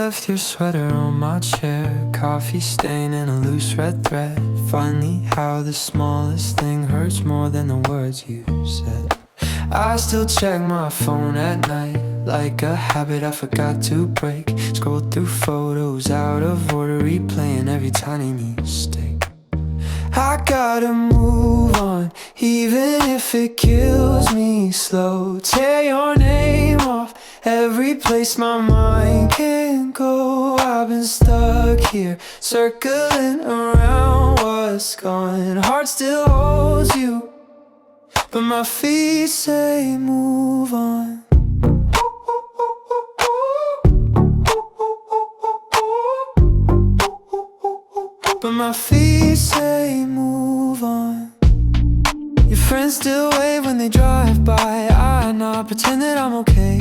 left your sweater on my chair, coffee stain and a loose red thread. Funny how the smallest thing hurts more than the words you said. I still check my phone at night, like a habit I forgot to break. Scroll through photos out of order, replaying every tiny mistake. I gotta move on, even if it kills me slow. Tear your name off every place my mind can go. I've been stuck here, circling around what's gone. Heart still holds you, but my feet say move on. But my feet say move on. Your friends still wave when they drive by. I not pretend that I'm okay.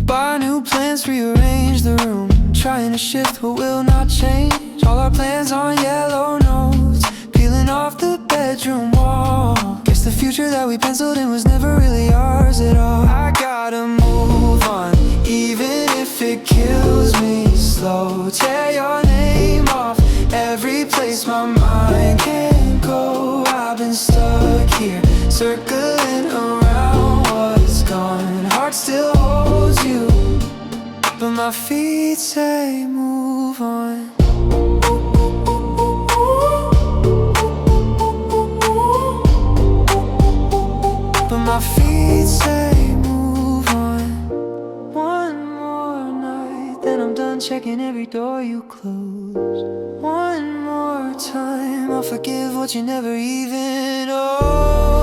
Buy new plans, rearrange the room, trying to shift what will not change. All our plans on yellow notes, peeling off the bedroom wall. Guess the future that we penciled in was never really ours at all. I gotta move on, even if it kills me slow. Tear your name off every place my mind can go. I've been stuck here, circling around what's gone. Heart still holds you, but my feet say move on. But my feet say move on. One more night, then I'm done checking every door you closed. One more time, I'll forgive what you never even owned.